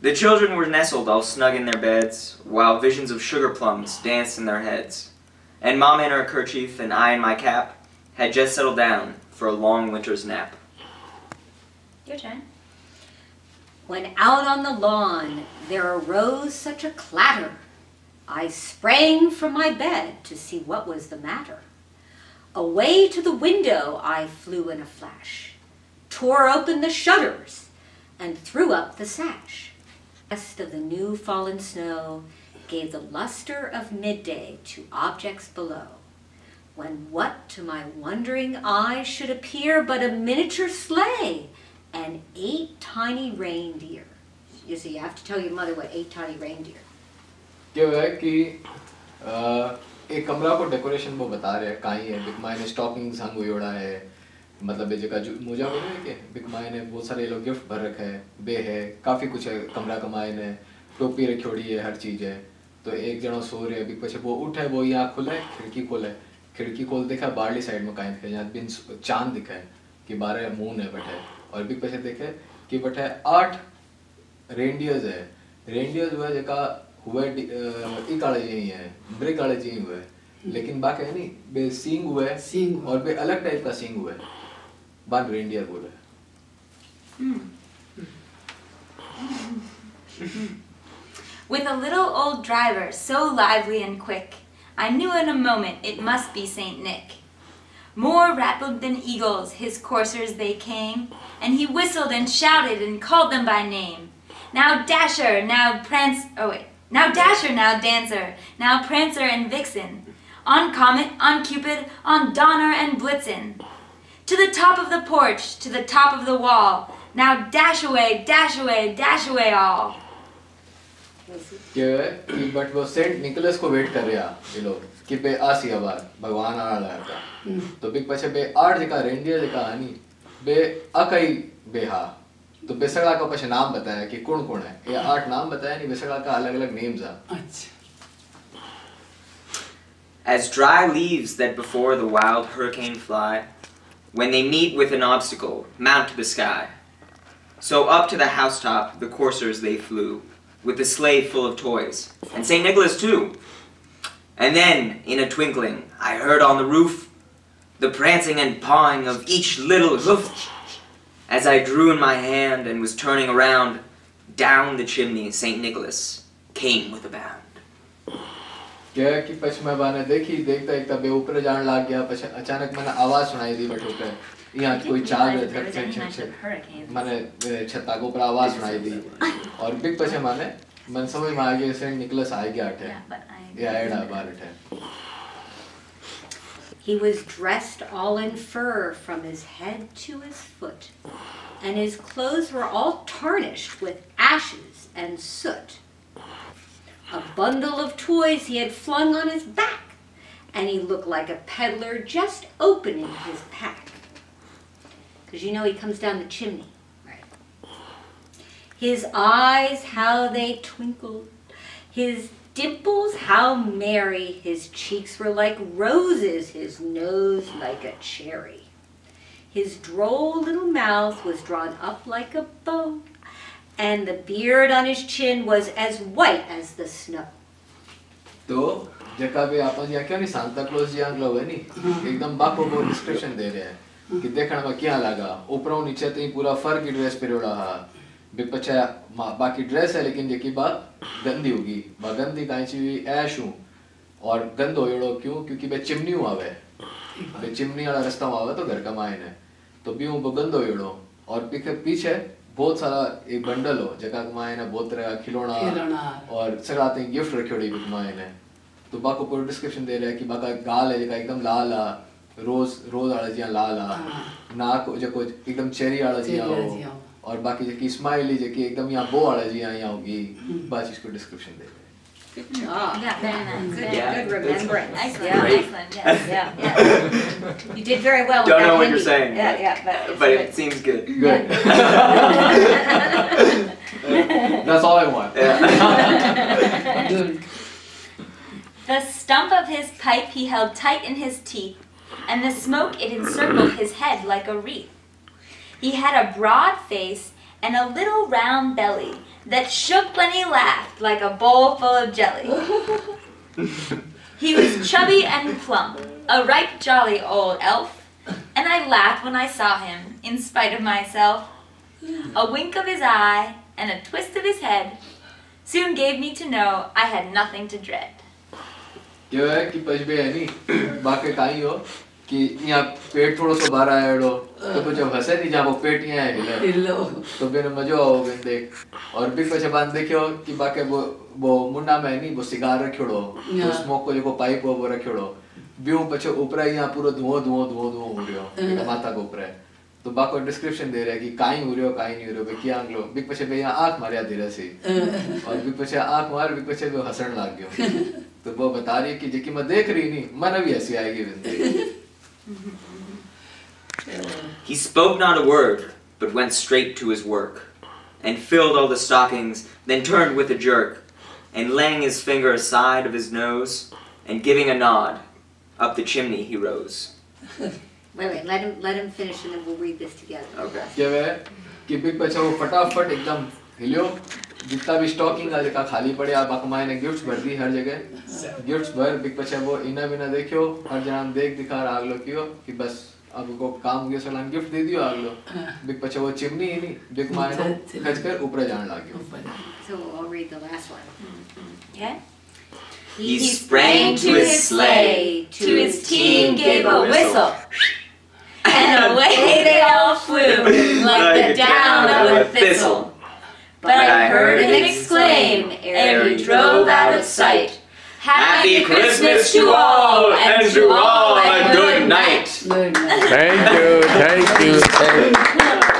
The children were nestled all snug in their beds, while visions of sugar plums danced in their heads. And Mama in her kerchief and I in my cap had just settled down for a long winter's nap. Your turn. When out on the lawn there arose such a clatter, I sprang from my bed to see what was the matter. Away to the window I flew in a flash, tore open the shutters, and threw up the sash. The rest of the new fallen snow gave the luster of midday to objects below, when what to my wondering eye should appear but a miniature sleigh and 8 tiny reindeer. You see, you have to tell your mother what 8 tiny reindeer. क्या हुआ है कि एक कमरा को decoration वो बता रहे हैं कहीं है बिकमाई ने स्टॉकिंग्स हंग हुई उड़ा है मतलब ये जगह मुझे बोल रहे हैं कि बिकमाई ने बहुत सारे लोग गिफ्ट भर रखे हैं बे है काफ़ी कुछ है कमरा कमाई ने टोपी रखी उड़ी है हर चीज़ है तो एक जना सो रहे बिक पीछे वो उठे वो यहाँ खुला है खिड़की खोल देखा बाहरली साइड में कहीं थे यहाँ बिन चांद दिखा है कि 12 मून है बैठे और बिक पीछे देखे कि बैठे 8 रेंडियर्स है रेंडियर्स हुआ जगह हुए एक आले जी है ब्रेक आले जी हुए लेकिन बाकी है नहीं बे सींग हुए और बे अलग टाइप का सींग हुए बार रेंडियर बोले With a little old driver so lively and quick, I knew in a moment it must be Saint Nick. More rapid than eagles his coursers they came, and he whistled and shouted and called them by name. Now Dasher, now now Dasher, now Dancer, now Prancer and Vixen, on Comet, on Cupid, on Donner and Blitzen. To the top of the porch, to the top of the wall, now dash away, dash away, dash away all. क्या है कि but वो Saint Nicholas को wait कर रहा ये लोग कि बे आसिया बार भगवान आ रहा था तो बिग पछे बे 8 जगह रेंडियर जगह आनी बे अकई बेहा तो बेसड़ा का पछे नाम बताया कि कौन है ये 8 नाम बताया नहीं बेसड़ा का अलग-अलग नेम्स है As dry leaves that before the wild hurricane fly, when they meet with an obstacle, mount to the sky. So up to the housetop the coursers they flew, with the sleigh full of toys, and St. Nicholas too. And then, in a twinkling, I heard on the roof the prancing and pawing of each little hoof. As I drew in my hand and was turning around, down the chimney St. Nicholas came with a bound. क्या कि पश्चिम बाने देखता एक तब ऊपर जाने लग गया पछ अचानक मैंने आवाज सुनाई दी बट ऊपर यहाँ कोई चाल मैंने छत्ता को ऊपर आवाज सुनाई दी और बिग पछे मन समझ में आ गया सेंट निकोलस आ गया थे ये आएगा बाहर थे He was dressed all in fur from his head to his foot, and his clothes were all tarnished with ashes and soot. A bundle of toys he had flung on his back, and he looked like a peddler just opening his pack. Because you know he comes down the chimney. Right. His eyes, how they twinkled. His dimples, how merry. His cheeks were like roses, his nose like a cherry. His droll little mouth was drawn up like a bow, and the beard on his chin was as white as the snow. तो जका भी आपन या क्या नहीं Santa Claus या glow है नहीं एकदम बाको को डिस्क्रिप्शन दे रहे हैं कि देखने में क्या लगा ऊपरों नीचे तो पूरा फर की ड्रेस पे उड़ा है बिपचा बाकी ड्रेस है लेकिन जेकी बात गंदी होगी गंदी काई चीज ऐश हूं और गंद होयड़ो क्यों क्योंकि बे चिमनी हुआ बे चिमनी वाला रास्ता हुआ तो घर का मायने है तो भी वो गंद होयड़ो और पीछे बहुत सारा एक बंडल हो जगह कमाए ने बहुत तरह का खिलौना और सगाते गिफ्ट रखे हुए कमाए ने तो बाको पूरा डिस्क्रिप्शन दे रहा है कि बाका गाल है जगह एकदम लाल आ रोज आला जिया लाल आ नाक जको एकदम चेरी आला जिया हो और बाकी जकी स्माइली जकी एकदम यहाँ बो आला जिया यहाँ होगी बात इसको डिस्क्रिप्शन दे रहा है Good job. Yeah, very nice. Good, Yeah. good remembrance. Excellent, excellent, yes. Yeah. You did very well with Don't that know what Hindi. you're saying, Yeah, but it seems good. Good. That's all I want. Yeah. The stump of his pipe he held tight in his teeth, and the smoke it encircled his head like a wreath. He had a broad face and a little round belly that shook when he laughed like a bowl full of jelly. He was chubby and plump, a right jolly old elf, and I laughed when I saw him, in spite of myself. A wink of his eye and a twist of his head soon gave me to know I had nothing to dread. क्यों है कि पजबे है नहीं बाकी काई हो कि यहाँ पेट थोड़ा सा बाहर आया डो तो कुछ अब हंसे नहीं जहाँ वो पेट यहाँ है हिलो तो बिन मज़ो आओगे देख और भी कुछ बात देखियो कि बाकी वो मुन्ना में नहीं वो सिगार रखियो तो स्मोक को जो को पाइप वो रखियो ब्यूं पछो ऊपर यहाँ पूरा धुआं हो रहा माथा को ऊपर तो बाको डिस्क्रिप्शन दे रहा है कि काई हो नहीं हो रहा क्या आंगलो बिग पछे पे यहाँ आँख मारिया धीरे से और बिग पछे आँख मार बिग पछे वो हंसने लग गयो तो वो बता रही है कि जेकी मैं देख रही नहीं मन भी हंसी आएगी बिंदे He spoke not a word, but went straight to his work, and filled all the stockings, then turned with a jerk, and laying his finger aside of his nose, and giving a nod, up the chimney he rose. Wait, let him finish and then we'll read this together. Okay. क्या है कि big बच्चा वो फटाफट एकदम helio जितना भी stocking आज का खाली पड़े आप अकमाए ने गिफ्ट्स भर दी हर जगह गिफ्ट्स भर बिग बच्चा वो इना बिना देखियो हर जनान देख दिखा रहा आगलो कियो कि बस अब को काम के सलाम गिफ्ट दे दियो आगलो बिग बच्चा वो चिमनी ही नहीं बिग माए ने खचकर ऊपर जाने लगे So I'll read the last one. Yeah? He sprang to his sleigh, to his team gave a whistle, and away they all flew like the down of a thistle. But I heard him exclaim ere he drove out of sight, "Happy Christmas to all, and to all a good night." Thank you.